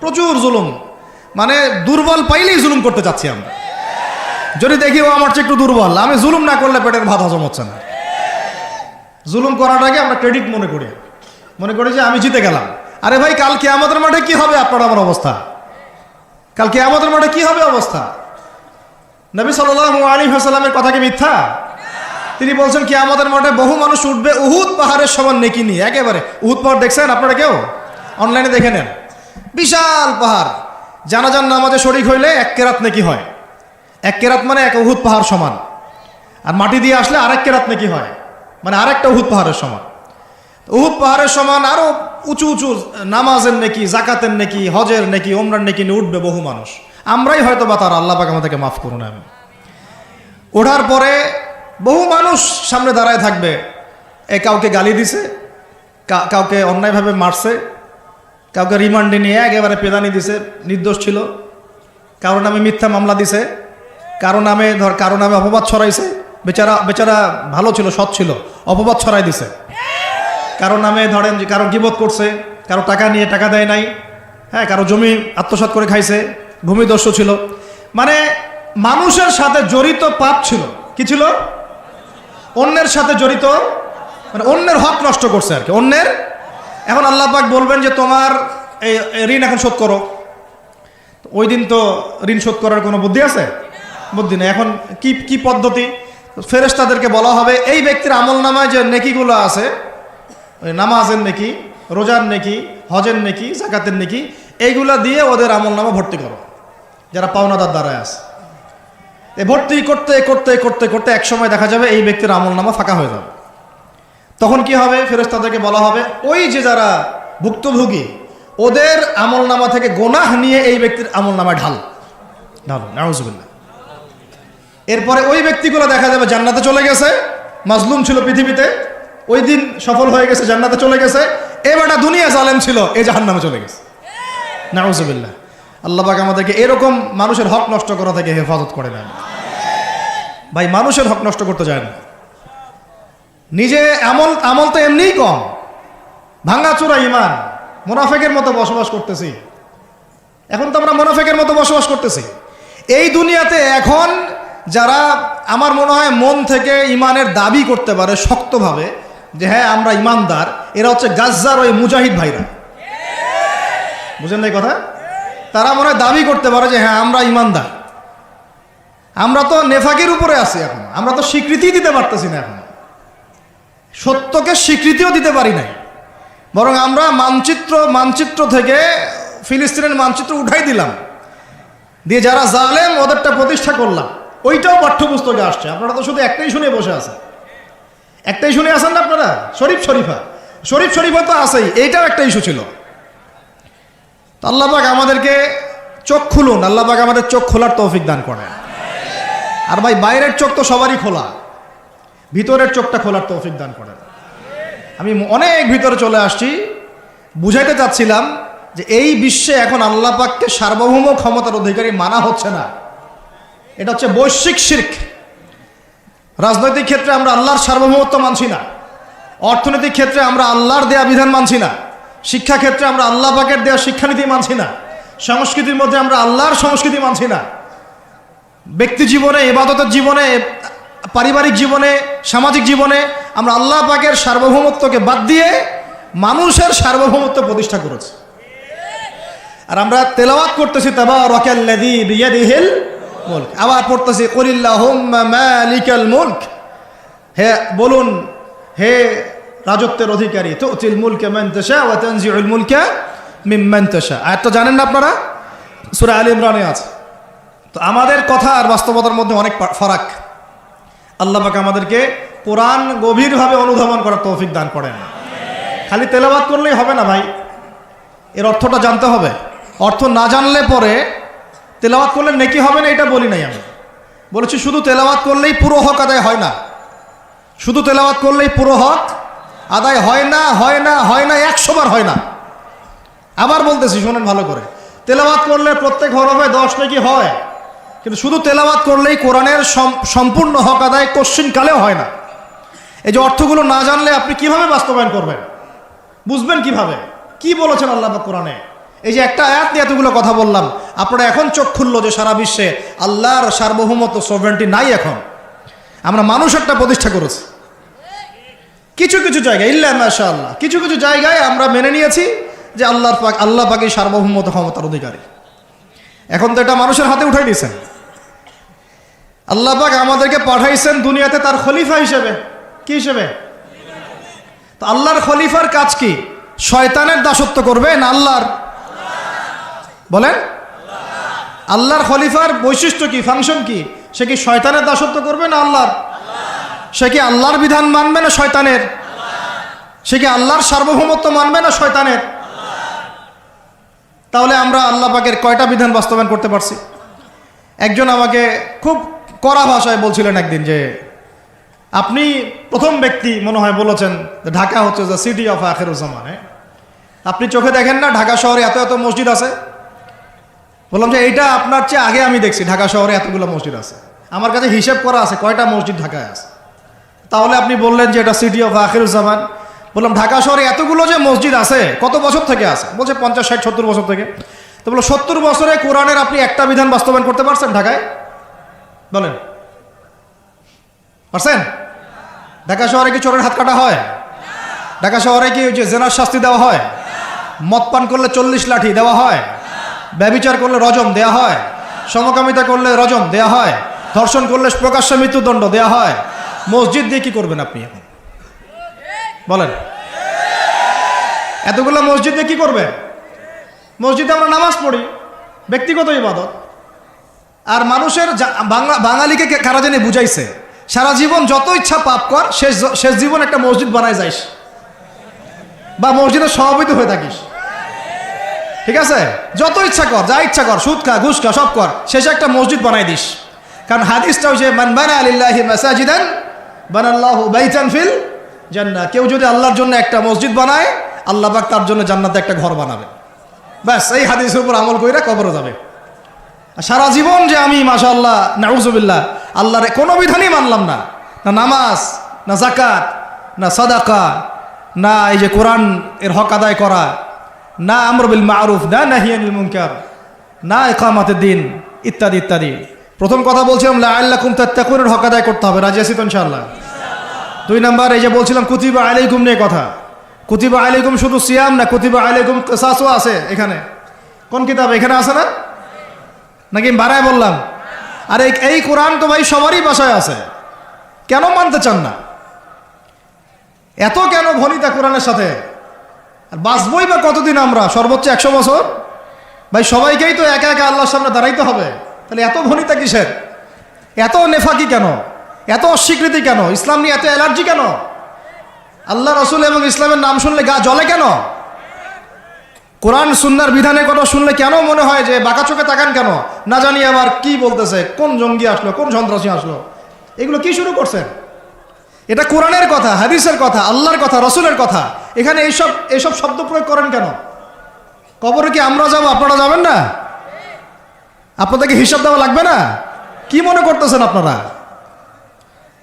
প্রচুর জুলুম, মানে দুর্বল পাইলেই জুলুম করতে চাচ্ছি আমরা। যদি দেখি ও আমার চেয়ে একটু দুর্বল, আমি জুলুম না করলে পেটের ভাত হজম হচ্ছে না। জুলুম করাটাকে আমরা ক্রেডিট মনে করি যে আমি জিতে গেলাম। আরে ভাই, কাল কিয়ামতের মাঠে কি হবে আপনার আমার অবস্থা? কাল কিয়ামতের মাঠে কি হবে অবস্থা? নবী সাল্লাল্লাহু আলাইহি ওয়াসাল্লামের কথা কি মিথ্যা? তিনি বলছেন কিয়ামতের মাঠে বহু মানুষ উঠবে উহুদ পাহাড়ের সমান নেকি নিয়ে। একেবারে উহুদ পাহাড় দেখছেন আপনারা কেউ? অনলাইনে দেখে নেন, বিশাল পাহাড়। জানাজার নামাজে শরীক হইলে 1 কেরাত নেকি হয়। 1 কেরাত মানে 1 উহুদ পাহাড় সমান। আর মাটি দিয়ে আসলে আরেক কেরাত নেকি হয়, মানে আরেকটা উহুদ পাহাড়ের সমান। উহুদ পাহাড়ের সমান আরো উঁচু উঁচু নামাজের নেকি, জাকাতের নেকি, হজের নেকি, ওমরার নেকি নিয়ে উঠবে বহু মানুষ। আমরাই হয়তো বা তারা, আল্লাহ পাক আমাদেরকে মাফ করুন। আমি ওঠার পরে বহু মানুষ সামনে দাঁড়ায় থাকবে। কাউকে গালি দিছে, কাউকে অন্যায়ভাবে মারছে, কাউকে রিমান্ডে নিয়ে একেবারে পেদানি দিছে, নির্দোষ ছিল। কারো নামে মিথ্যা মামলা দিছে, কারো নামে অপবাদ ছড়াইছে। বেচারা ভালো ছিল, সৎ ছিল, অপবাদ ছড়াই দিছে। কারো নামে ধরেন যে কারো গীবত করছে, কারো টাকা নিয়ে টাকা দেয় নাই, হ্যাঁ, কারো জমি আত্মসাৎ করে খাইছে, ভূমিদস্যু ছিল। মানে মানুষের সাথে জড়িত পাপ ছিল। কি ছিল? অন্যের সাথে জড়িত, মানে অন্যের হক নষ্ট করছে আর কি, অন্যের। এখন আল্লাহ পাক বলবেন যে তোমার এই ঋণ এখন শোধ করো। ওই দিন তো ঋণ শোধ করার কোনো বুদ্ধি আছে? বুদ্ধি নেই। এখন কি পদ্ধতি? ফেরেশতাদেরকে বলা হবে এই ব্যক্তির আমলনামায় যে নেকিগুলো আছে, ওই নামাজের নেকি, রোজার নেকি, হজের নেকি, জাকাতের নেকি, এইগুলা দিয়ে ওদের আমলনামা ভর্তি করো, যারা পাওনাদার দ্বারায় আছে। ভর্তি করতে করতে করতে করতে এক সময় দেখা যাবে এই ব্যক্তির আমলনামা ফাঁকা হয়ে যাবে। তখন কি হবে? ফেরেশতাদেরকে বলা হবে ওই যে যারা ভুক্তভোগী, ওদের আমলনামা থেকে গোনাহ নিয়ে এই ব্যক্তির আমলনামায় ঢালো, নাউজুবিল্লাহ। এরপরে ওই ব্যক্তিগুলো দেখা যাবে জান্নাতে চলে গেছে, মাজলুম ছিল পৃথিবীতে, ওই দিন সফল হয়ে গেছে, জান্নাতে চলে গেছে। এবারটা দুনিয়া জালেম ছিল, এই জাহান্নামে চলে গেছে, নাউজুবিল্লাহ। আল্লাহ পাক আমাদেরকে এরকম মানুষের হক নষ্ট করা থেকে হেফাজত করে নেন। ভাই, মানুষের হক নষ্ট করতে যায় না। নিজে আমল তো এমনিই কম, ভাঙাচোরা ইমান, মুনাফিকের মতো বসবাস করতেছি। এখন তো আমরা মুনাফিকের মতো বসবাস করতেছি এই দুনিয়াতে। এখন যারা আমার মনে হয় মন থেকে ইমানের দাবি করতে পারে শক্তভাবে যে হ্যাঁ আমরা ইমানদার, এরা হচ্ছে গাজ্জার ওই মুজাহিদ ভাইরা। বুঝেন না এই কথা? তারা মনে হয় দাবি করতে পারে যে হ্যাঁ আমরা ইমানদার। আমরা তো নেফাকের উপরে আছি, এখন আমরা তো স্বীকৃতি দিতে পারতেছি না, এখন সত্যকে স্বীকৃতিও দিতে পারি নাই। বরং আমরা মানচিত্র থেকে ফিলিস্তিনের মানচিত্র উঠাই দিলাম, দিয়ে যারা জালেম ওদেরটা প্রতিষ্ঠা করলাম। ওইটাও পাঠ্যপুস্তকে আসছে। আপনারা তো শুধু একটাই শুনে বসে আছেন, একটাই শুনে আছেন না আপনারা? শরীফ শরীফা তো আছেই, এইটাও একটা ইস্যু ছিল। তো আল্লাহ পাক আমাদেরকে চোখ খুলুন, আল্লাহ পাক আমাদের চোখ খোলার তৌফিক দান করেন। আর ভাই, বাইরের চোখ তো সবারই খোলা, ভিতরের চোখটা খোলার তৌফিক দান করেন। আমি অনেক ভিতরে চলে আসছি, বুঝাইতে চাচ্ছিলাম যে এই বিশ্বে এখন আল্লাহ পাককে সার্বভৌম ক্ষমতার অধিকারী মানা হচ্ছে না। এটা হচ্ছে বৈশ্বিক শিরক। রাজনৈতিক ক্ষেত্রে আমরা আল্লাহর সার্বভৌমত্ব মানছি না, অর্থনৈতিক ক্ষেত্রে আমরা আল্লাহর দেয়া বিধান মানছি না, শিক্ষা ক্ষেত্রে আমরা আল্লাহ পাকের দেয়া শিক্ষানীতি মানছি না, সংস্কৃতির মধ্যে আমরা আল্লাহর সংস্কৃতি মানছি না, ব্যক্তি জীবনে, ইবাদতের জীবনে, পারিবারিক জীবনে, সামাজিক জীবনে আমরা আল্লাহ পাকের সার্বভৌমত্বকে বাদ দিয়ে মানুষের সার্বভৌমত্ব প্রতিষ্ঠা করেছি। আর আমরা তেলাওয়াত করতেছি তাবারাকাল্লাযী বিয়াদিহিল মুলক, আবার পড়তেছি কুলিল্লাহুম্মা মালিকাল মুলক, হে বলুন হে রাজত্বের অধিকারী, তুতিল মুলকা মান তাশা ওয়া তানজিউল মুলকা মিম্মান তাশা। আয়াতটা জানেন না আপনারা? সূরা আলে ইমরানে আছে। তো আমাদের কথা আর বাস্তবতার মধ্যে অনেক ফারাক। আল্লাহ পাক আমাদেরকে কোরআন গভীরভাবে অনুধাবন করার তৌফিক দান করেন। খালি তেলাওয়াত করলেই হবে না ভাই, এর অর্থটা জানতে হবে। অর্থ না জানলে পরে তেলাওয়াত করলে নেকি হবে না, এটা বলি নাই। আমি বলেছি শুধু তেলাওয়াত করলেই পুরো হক আদায় হয় না, শুধু তেলাওয়াত করলেই পুরো হক আদায় হয় না, 100 বার হয় না। আবার বলতেছি, শোনেন ভালো করে, তেলাওয়াত করলে প্রত্যেক হরফে 10 নেকি হয়, কিন্তু শুধু তেলাওয়াত করলেই কোরআনের সম্পূর্ণ হক আদায় কোশ্চিনকালেও হয় না। এই যে অর্থগুলো না জানলে আপনি কিভাবে বাস্তবায়ন করবেন, বুঝবেন কিভাবে, কি বলেছেন আল্লাহ পাক কোরআনে, এই যে একটা আয়াত নিয়ে এতগুলো কথা বললাম, আপনারা এখন চোখ খুললো যে সারা বিশ্বে আল্লাহর সার্বভৌমত্ব সভরেন্টি নাই। এখন আমরা মানুষ একটা প্রতিষ্ঠা করেছি কিছু কিছু জায়গায়, ইল্লা মাশাআল্লাহ, কিছু কিছু জায়গায় আমরা মেনে নিয়েছি যে আল্লাহ পাকই সার্বভৌমত্ব ক্ষমতার অধিকারী। এখন তো এটা মানুষের হাতে উঠাই দিয়েছেন। আল্লাহ পাক আমাদেরকে পাঠাইছেন দুনিয়াতে তার খলিফা হিসেবে। কি হিসেবে? তো আল্লাহর খলিফার কাজ কি? শয়তানের দাসত্ব করবে না আল্লাহর? বলেন, আল্লাহর খলিফার বৈশিষ্ট্য কি, ফাংশন কি? সে কি শয়তানের দাসত্ব করবে না আল্লাহর? সে কি আল্লাহর বিধান মানবে না শয়তানের? সে কি আল্লাহর সার্বভৌমত্ব মানবে না শয়তানের? তাহলে আমরা আল্লাহ পাকের কয়টা বিধান বাস্তবায়ন করতে পারছি? একজন আমাকে খুব কড়া ভাষায় বলছিলেন একদিন যে আপনি প্রথম ব্যক্তি মনে হয় বলেছেন ঢাকা হচ্ছে দ্য সিটি অফ আখিরুজ্জামান। আপনি চোখে দেখেন না ঢাকা শহরে এত এত মসজিদ আছে? বললাম যে এইটা আপনার চেয়ে আগে আমি দেখছি ঢাকা শহরে এতগুলো মসজিদ আছে। আমার কাছে হিসেব করা আছে কয়টা মসজিদ ঢাকায় আছে। তাহলে আপনি বললেন যে এটা সিটি অফ আখিরুজ্জামান। বললাম ঢাকা শহরে এতগুলো যে মসজিদ আছে কত বছর থেকে আছে? বলছে 50, 60, 70 বছর থেকে। তো বলো 70 বছরে কোরআনের আপনি একটা বিধান বাস্তবায়ন করতে পারছেন ঢাকায়? বলেন, পারছেন? ঢাকা শহরে কি চোরের হাত কাটা হয়? ঢাকা শহরে কি ওই যে জেনার শাস্তি দেওয়া হয়? মদ পান করলে 40 লাঠি দেওয়া হয়? ব্যভিচার করলে রজম দেয়া হয়? সমকামিতা করলে রজম দেয়া হয়? ধর্ষণ করলে প্রকাশ্য মৃত্যুদণ্ড দেয়া হয়? মসজিদ দিয়ে কি করবেন আপনি এখন বলেন? এতগুলো মসজিদ দিয়ে কি করবে? মসজিদে আমরা নামাজ পড়ি, ব্যক্তিগত ইবাদত। আর মানুষের বাঙালিকে কারা জানি বুঝাইছে সারা জীবন যত ইচ্ছা পাপ কর, শেষ জীবন একটা মসজিদ বানায় যাইস বা মসজিদের সভাপতি হয়ে থাকিস। ঠিক আছে, যত ইচ্ছা কর, যা ইচ্ছা কর, সুদ খা, ঘুষ খা, সব কর, শেষে একটা মসজিদ বানাই দিস। কারণ হাদিসটা হচ্ছে মান বানা লিল্লাহি মাসাজিদান বানাল্লাহু বাইতান ফিল জান্নাহ। কেউ যদি আল্লাহর জন্য একটা মসজিদ বানায়, আল্লাহ পাক তার জন্য জান্নাতে একটা ঘর বানাবে। ব্যাস, এই হাদিসের উপর আমল কইরা কবরে যাবে। সারা জীবন যে আমি মাশাআল্লাহ নাউজুবিল্লাহ আল্লাহর কোনো বিধানই মানলাম না, না নামাজ, না যাকাত, না সাদাকা, না এই যে কোরআন এর হক আদায় করা, না আমর বিল মারুফ, না নাহি আনিল মুনকার, না ইকামাতুদ দ্বীন, ইত্যাদি ইত্যাদি। প্রথম কথা বলছিলাম লাআল্লাকুম তাত্তাকুনের হক আদায় করতে হবে। রাজি আছি তো ইনশাআল্লাহ? 2 নাম্বার এই যে বলছিলাম কুতিবা আলাইকুম নিয়ে কথা। কুতিবা আলাইকুম শুধু সিয়াম না, কুতিবা আলাইকুম কিসাসও আছে এখানে। কোন কিতাব? এখানে আছে না? নাকি বাড়ায় বললাম? আর এই কোরআন তো ভাই সবারই বাসায় আছে, কেন মানতে চান না? এত কেন ভনিতা কোরআনের সাথে? আর বাঁচবই বা কতদিন আমরা? সর্বোচ্চ 100 বছর। ভাই সবাইকেই তো একা একা আল্লাহর সামনে দাঁড়াইতে হবে, তাহলে এত ভনিতা কিসের? এত নেফাকি কেন? এত অস্বীকৃতি কেন? ইসলাম নিয়ে এত অ্যালার্জি কেন? আল্লাহ রসুল এবং ইসলামের নাম শুনলে গা জ্বলে কেন? কোরআন সুন্নাহর বিধানের কথা শুনলে কেন মনে হয় যে বাঁকা চোখে তাকান কেন? না জানি আবার কি বলতেছে, কোন জঙ্গি আসলো, কোন সন্ত্রাসী আসলো, এগুলো কি শুরু করছেন? এটা কোরআনের কথা, হাদিসের কথা, আল্লাহর কথা, রসুলের কথা। এখানে এইসব শব্দ প্রয়োগ করেন কেন? কবরে কি আমরা যাব, আপনারা যাবেন না? আপনাদেরকে হিসাব দেওয়া লাগবে না? কি মনে করতেছেন আপনারা?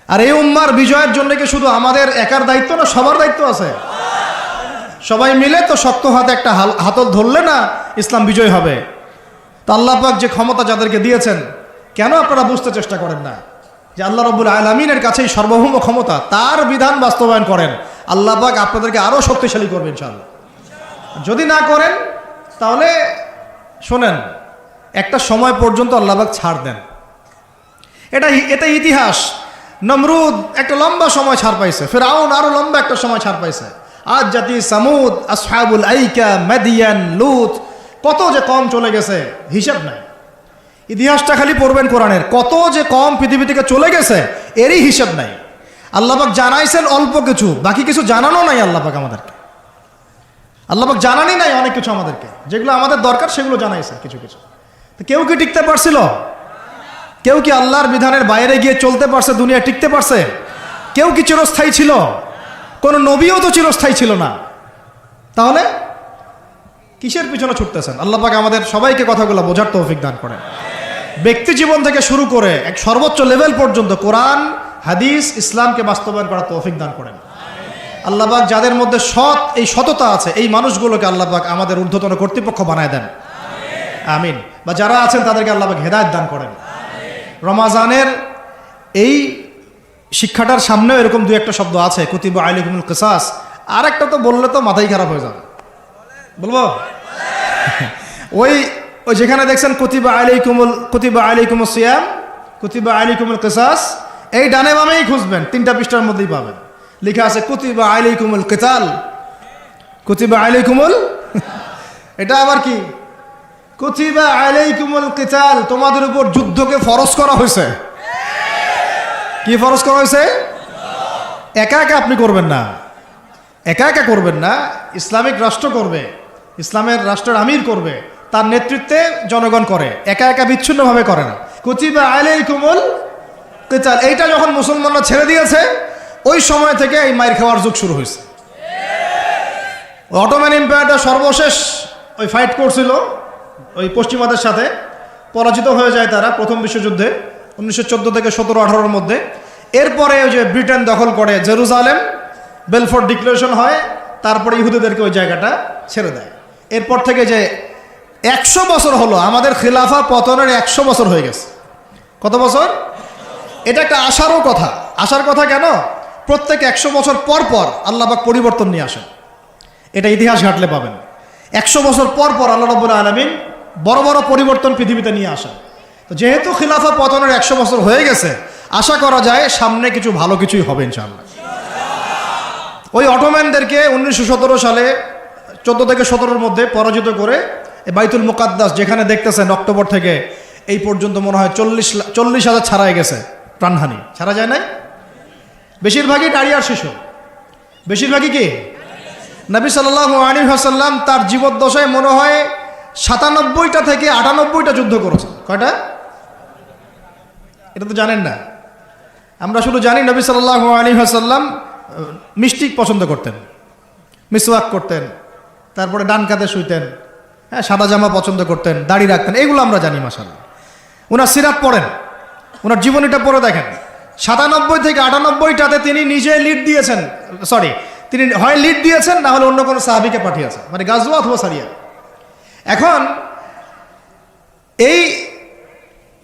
আর এই উম্মার বিজয়ের জন্য কি শুধু আমাদের একার দায়িত্ব না, সবার দায়িত্ব আছে? সবাই মিলে তো শক্ত হাতে একটা হাতল ধরলে না ইসলাম বিজয় হবে। তো আল্লাহ পাক যে ক্ষমতা যাদেরকে দিয়েছেন, কেন আপনারা বুঝতে চেষ্টা করেন না যে আল্লাহ রাব্বুল আলামিনের কাছেই সার্বভৌম ক্ষমতা, তার বিধান বাস্তবায়ন করেন, আল্লাহ পাক আপনাদেরকে আরো শক্তিশালী করবেন ইনশাআল্লাহ। যদি না করেন তাহলে শোনেন, একটা সময় পর্যন্ত আল্লাহ পাক ছাড় দেন। এটা ইতিহাস। নমরুদ একটা লম্বা সময় ছাড় পাইছে, ফিরআউন আরো লম্বা একটা সময় ছাড় পাইছে, আজ জাতি সামুদ, আসহাবুল আইকা, মাদিয়ান, লুত, কত যে কম চলে গেছে হিসাব নাই। ইতিহাসটা খালি পড়বেন কোরআনের, কত যে কম পৃথিবী থেকে চলে গেছে এরই হিসাব নাই। আল্লাহ পাক জানাইছেন অল্প কিছু, বাকি কিছু জানানো নাই আল্লাহ পাক আমাদেরকে। আল্লাহ পাক জানানি নাই অনেক কিছু আমাদেরকে, যেগুলো আমাদের দরকার সেগুলো জানাইছে কিছু কিছু। তো কেউ কি টিকতে পারছিল? কেউ কি আল্লাহর বিধানের বাইরে গিয়ে চলতে পারছে? দুনিয়া টিকতে পারছে? কেউ কি চিরস্থায়ী ছিল? কোন নবীও তো চিরস্থায়ী ছিল না। তাহলে কিসের পিছনে ছুটতেছেন? আল্লাহ পাক আমাদের সবাইকে কথাগুলো বোঝার তৌফিক দান করেন। ব্যক্তি জীবন থেকে শুরু করে এক সর্বোচ্চ লেভেল পর্যন্ত কোরআন, হাদিস, ইসলামকে বাস্তবায়ন করার তৌফিক দান করেন। আল্লাহ পাক যাদের মধ্যে এই সততা আছে এই মানুষগুলোকে আল্লাহ পাক আমাদের ঊর্ধ্বতন কর্তৃপক্ষ বানায় দেন, আমিন। বা যারা আছেন তাদেরকে আল্লাহ পাক হেদায়েত দান করেন। রমাজানের এই শিক্ষাটার সামনেও এরকম দুই একটা শব্দ আছে, কুতিবা আলাইকুমুল কিসাস। আর একটা তো বললে তো মাথাই খারাপ হয়ে যাবে, বলবো? ওই যেখানে দেখছেন কুতিবা আলাইকুমুস সিয়াম, কুতিবা আলাইকুমুল কিসাস, এই ডানে বামেই খুঁজবেন, 3টা পৃষ্ঠার মধ্যেই পাবেন। লেখা আছে কুতিবা আলাইকুমুল কিতাল, কুতিবা আলাইকুমুল এটা আবার কি? কুতিবা আলাইকুমুল কিতাল, তোমাদের উপর যুদ্ধকে ফরজ করা হয়েছে। কি ফরজ করা হয়েছে? একা একা আপনি করবেন না, একা একা করবেন না। ইসলামিক রাষ্ট্র করবে, ইসলামের রাষ্ট্রের আমির করবে, তার নেতৃত্বে জনগণ করে, একা একা বিচ্ছিন্নভাবে করে না। কুতিবা আলাইকুমুল কিতাল, এইটা যখন মুসলমানরা ছেড়ে দিয়েছে ওই সময় থেকে এই মাইর খাওয়ার যুগ শুরু হয়েছে। অটোম্যান এম্পায়ারটা সর্বশেষ ওই ফাইট করছিল ওই পশ্চিমাদের সাথে, পরাজিত হয়ে যায় তারা প্রথম বিশ্বযুদ্ধে 1914 থেকে 17-18-র মধ্যে। এরপরে ওই যে ব্রিটেন দখল করে জেরুজালেম, বেলফোর্ট ডিক্লারেশন হয়, তারপরে ইহুদিদেরকে ওই জায়গাটা ছেড়ে দেয়। এরপর থেকে যে 100 বছর হলো, আমাদের খিলাফা পতনের 100 বছর হয়ে গেছে। কত বছর? এটা একটা আশারও কথা। আশার কথা কেন? প্রত্যেক 100 বছর পর পর আল্লাহ পাক পরিবর্তন নিয়ে আসেন, এটা ইতিহাস ঘাটলে পাবেন। 100 বছর পর পর আল্লাহ রাব্বুল আলামিন বড় বড় পরিবর্তন পৃথিবীতে নিয়ে আসেন। তো যেহেতু খিলাফা পতনের 100 বছর হয়ে গেছে, আশা করা যায় সামনে কিছু ভালো কিছুই হবে ইনশাআল্লাহ। ওই অটোম্যানদেরকে 1917 সালে 14 থেকে 17-র মধ্যে পরাজিত করে বাইতুল মুকাদ্দাস, যেখানে দেখতেছেন অক্টোবর থেকে এই পর্যন্ত মনে হয় 40,000 ছাড়াই গেছে, প্রাণহানি ছাড়া যায় নাই। বেশিরভাগই নারী আর শিশু, বেশিরভাগই কি? নবী সাল্লাল্লাহু আলাইহি ওয়াসাল্লাম তার জীবদ্দশায় মনে হয় 97টা থেকে 98টা যুদ্ধ করেছেন। কয়টা? এটা তো জানেন না। আমরা শুধু জানি নবী সাল্লাল্লাহু আলাইহি ওয়াসাল্লাম মিষ্টি পছন্দ করতেন, মিসওয়াক করতেন, তারপরে ডান কাঁধে শুইতেন, হ্যাঁ, সাদা জামা পছন্দ করতেন, দাড়ি রাখতেন, এগুলো আমরা জানি মাশাআল্লাহ। ওনার সিরাত পড়েন, ওনার জীবনীটা পড়ে দেখেন। 97 থেকে 98টাতে তিনি নিজে লিড দিয়েছেন, তিনি হয় লিড দিয়েছেন, না হলে অন্য কোনো সাহাবীকে পাঠিয়েছেন, মানে গাজওয়া অথবা সারিয়া। এখন এই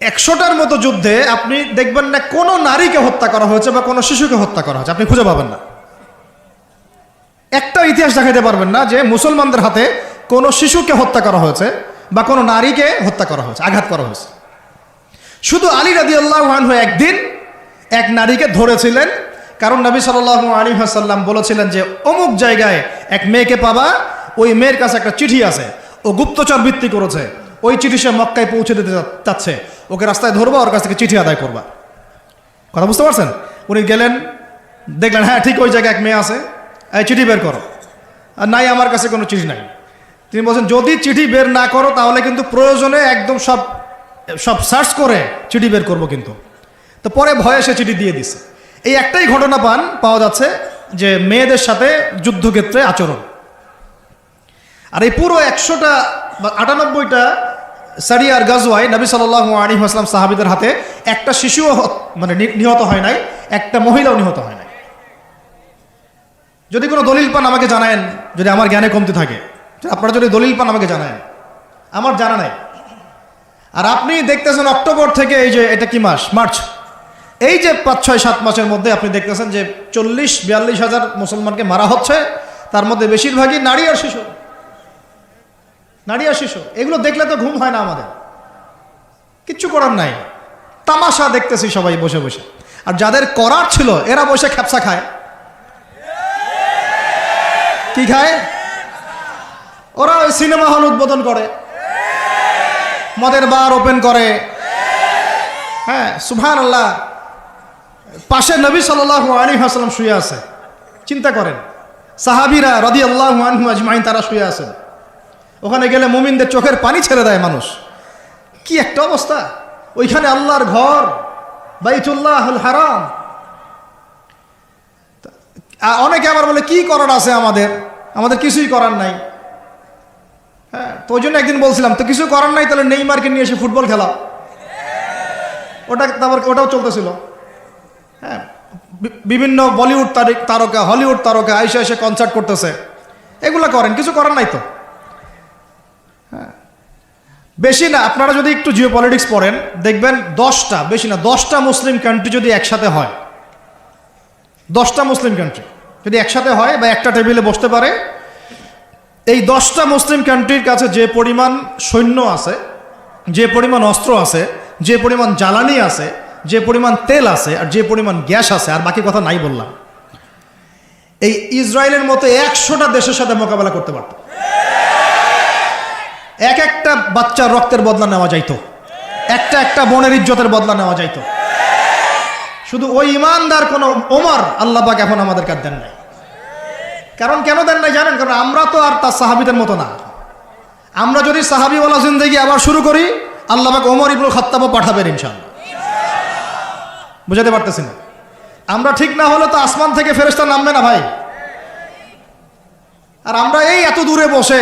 100টার মতো যুদ্ধে আপনি দেখবেন না কোনো নারীকে হত্যা করা হয়েছে বা কোনো শিশুকে হত্যা করা হয়েছে, আপনি খুঁজে পাবেন না। একটা ইতিহাস দেখাইতে পারবেন না যে মুসলমানদের হাতে কোনো শিশুকে হত্যা করা হয়েছে বা কোনো নারীকে হত্যা করা হয়েছে, আঘাত করা হয়েছে। শুধু আলী রাদিয়াল্লাহু আনহু একদিন এক নারীকে ধরেছিলেন, কারণ নবী সাল্লাল্লাহু আলাইহি ওয়াসাল্লাম বলেছিলেন যে অমুক জায়গায় এক মেয়েকে পাবা, ওই মেয়ের কাছে একটা চিঠি আছে, ও গুপ্তচর বৃত্তি করেছে, ওই চিঠি সে মক্কায় পৌঁছে দিতে চাচ্ছে, ওকে রাস্তায় ধরবা, ওর কাছ থেকে চিঠি আদায় করবা। কথা বুঝতে পারছেন? উনি গেলেন, দেখলেন হ্যাঁ ঠিক ওই জায়গায় এক মেয়ে আছে, এই চিঠি বের করো। আর নাই, আমার কাছে কোনো চিঠি নাই। তিনি বলছেন যদি চিঠি বের না করো তাহলে কিন্তু প্রয়োজনে একদম সব সার্চ করে চিঠি বের করবো কিন্তু। তো পরে ভয়ে সে চিঠি দিয়ে দিছে। এই একটাই ঘটনা পাওয়া যাচ্ছে যে মেয়েদের সাথে যুদ্ধক্ষেত্রে আচরণ। আর এই পুরো 100টা বা 98টা সারিয়ার গাজওয়ায় নবী সাল্লাল্লাহু আলাইহি ওয়াসাল্লাম সাহাবীদের হাতে একটা শিশুও মানে নিহত হয় নাই, একটা মহিলাও নিহত হয় নাই। যদি কোনো দলিল পান আমাকে জানায়েন, যদি আমার জ্ঞানে কমতি থাকে। আপনারা যদি দলিল পান আমাকে জানায়েন, আমার জানা নাই। আর আপনি দেখতেছেন অক্টোবর থেকে এই যে এটা কি মাস, মার্চ, এই যে 5, 6, 7 মাসের মধ্যে আপনি দেখতেছেন যে 40-42 হাজার মুসলমানকে মারা হচ্ছে, তার মধ্যে বেশিরভাগই নারী আর শিশু। নারী আর শিশু, এগুলো দেখলে তো ঘুম হয় না আমাদের, কিচ্ছু করার নাই, তামাশা দেখতেছি সবাই বসে বসে। আর যাদের করার ছিল এরা বসে খ্যাপসা খায়। কি খায়? ওরা ওই সিনেমা হল উদ্বোধন করে, মদের বার ওপেন করে, হ্যাঁ সুবহানাল্লাহ। পাশে নবী সাল্লাল্লাহু আলাইহি ওয়াসাল্লাম শুয়ে আছে, চিন্তা করেন, সাহাবীরা রাদিয়াল্লাহু আনহুম আজমাইন তারা শুয়ে আছেন। ওখানে গেলে মুমিনদের চোখের পানি ছেড়ে দেয় মানুষ। কি একটা অবস্থা! ওইখানে আল্লাহর ঘর বাইতুল্লাহুল হারাম। অনেকে আবার বলে কি করার আছে আমাদের কিছুই করার নাই। হ্যাঁ, তো ওই জন্য একদিন বলছিলাম তো কিছু করার নাই, তাহলে নেইমারকে নিয়ে এসে ফুটবল খেলা, ওটাও চলতেছিল। হ্যাঁ, বিভিন্ন বলিউড তারকা, হলিউড তারকা আইসা এসে কনসার্ট করতেছে, এগুলা করেন, কিছু করার নাই তো। হ্যাঁ, বেশি না, আপনারা যদি একটু জিও পলিটিক্স পড়েন দেখবেন 10টা, বেশি না 10টা মুসলিম কান্ট্রি যদি একসাথে হয়, 10টা মুসলিম কান্ট্রি যদি একসাথে হয় বা একটা টেবিলে বসতে পারে, এই 10টা মুসলিম কান্ট্রির কাছে যে পরিমাণ সৈন্য আছে, যে পরিমাণ অস্ত্র আছে, যে পরিমাণ জ্বালানি আছে, যে পরিমাণ তেল আছে, আর যে পরিমাণ গ্যাস আছে, আর বাকি কথা নাই বললাম, এই ইসরায়েলের মতো 100টা দেশের সাথে মোকাবেলা করতে পারত। এক একটা বাচ্চার রক্তের বদলা নেওয়া যাইতো, একটা একটা বোনের ইজ্জতের বদলা নেওয়া যাইতো। শুধু ওই ইমানদার কোন ওমর আল্লাহ পাক এখন আমাদের কাছে দেন নাই। কারণ কেন দেন নাই জানেন? কারণ আমরা তো আর তার সাহাবীদের মতো না। আমরা যদি সাহাবীওয়ালা জিন্দেগি আবার শুরু করি, আল্লাহ পাক ওমর ইবনুল খাত্তাবও পাঠাবেন ইনশাআল্লাহ। বুঝাতে পারতেছি না? আমরা ঠিক না হলে তো আসমান থেকে ফেরেশতা নামবে না ভাই। আর আমরা এই এত দূরে বসে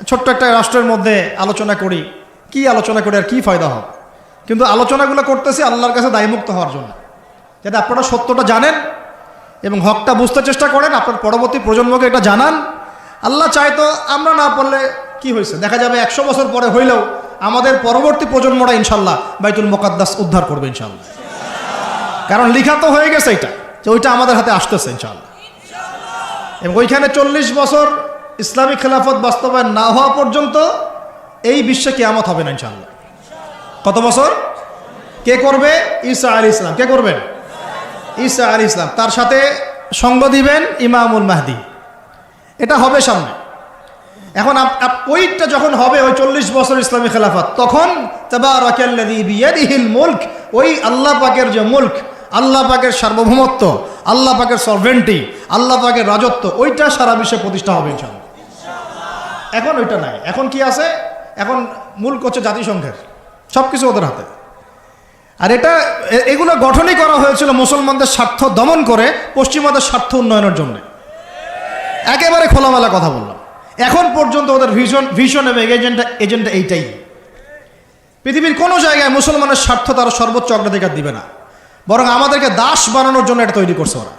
ছোট্ট একটা রাষ্ট্রের মধ্যে আলোচনা করি, কি আলোচনা করি আর কি ফায়দা হবে? কিন্তু আলোচনাগুলো করতেছি আল্লাহর কাছে দায়মুক্ত হওয়ার জন্য, যাতে আপনারা সত্যটা জানেন এবং হকটা বুঝতে চেষ্টা করেন, আপনার পরবর্তী প্রজন্মকে এটা জানান। আল্লাহ চাইতো আমরা না পড়লে কি হয়েছে, দেখা যাবে 100 বছর পরে হইলেও আমাদের পরবর্তী প্রজন্মরা ইনশাল্লাহ বাইতুল মুকাদ্দাস উদ্ধার করবে ইনশাল্লাহ। কারণ লিখা তো হয়ে গেছে এটা, যে ওইটা আমাদের হাতে আসতেছে ইনশাল্লাহ। এবং ওইখানে 40 বছর ইসলামিক খেলাফত বাস্তবায়ন না হওয়া পর্যন্ত এই বিশ্বে কিয়ামত হবে না ইনশাল্লাহ। কত বছর? কে করবে? ঈসা আলাইহিস সালাম। কে করবেন? ঈসা আলাইহিস সালাম। তার সাথে সঙ্গ দিবেন ইমামুল মাহদি। এটা হবে সামনে। এখন ওইটা যখন হবে, ওই 40 বছর ইসলামী খেলাফত, তখন তাবারাকাল্লাযী বিয়াদিহিল মুলক, ওই আল্লাহ পাকের যে মুলক, আল্লাহ পাকের সার্বভৌমত্ব, আল্লাহ পাকের সরভেন্টি, আল্লাহ পাকের রাজত্ব, ওইটা সারা বিশ্বে প্রতিষ্ঠা হবে ইনশাআল্লাহ। এখন ওইটা নাই। এখন কি আছে? এখন মুলক হচ্ছে জাতিসংঘের, সব কিছু ওদের হাতে। আর এগুলো গঠনই করা হয়েছিল মুসলমানদের স্বার্থ দমন করে পশ্চিমাদের স্বার্থ উন্নয়নের জন্য। একেবারে খোলামেলা কথা বললাম। এখন পর্যন্ত ওদের ভিশন এবং এজেন্ডা এইটাই। পৃথিবীর কোনো জায়গায় মুসলমানের স্বার্থ তারা সর্বোচ্চ অগ্রাধিকার দিবে না, বরং আমাদেরকে দাস বানানোর জন্য এটা তৈরি করছে ওরা।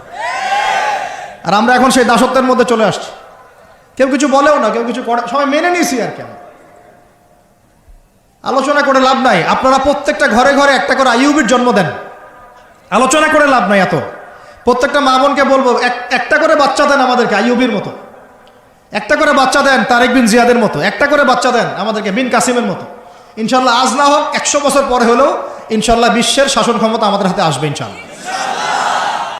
আর আমরা এখন সেই দাসত্বের মধ্যে চলে আসছি। কেউ কিছু বলেও না, কেউ কিছু করে, সবাই মেনে নিয়েছি। আর কেন আলোচনা করে লাভ নাই? আপনারা প্রত্যেকটা ঘরে ঘরে একটা করে আইয়ুবের জন্ম দেন, আলোচনা করে লাভ নাই। এত প্রত্যেকটা মা বোনকে বলবো, একটা করে বাচ্চা দেন আমাদেরকে আইয়ুবের মতো, একটা করে বাচ্চা দেন তারেক বিন জিয়াদের মতো, একটা করে বাচ্চা দেন আমাদেরকে বিন কাসিমের মতো। ইনশাল্লাহ আজ না হোক 100 বছর পরে হলেও ইনশাল্লাহ বিশ্বের শাসন ক্ষমতা আমাদের হাতে আসবে ইনশাল্লাহ।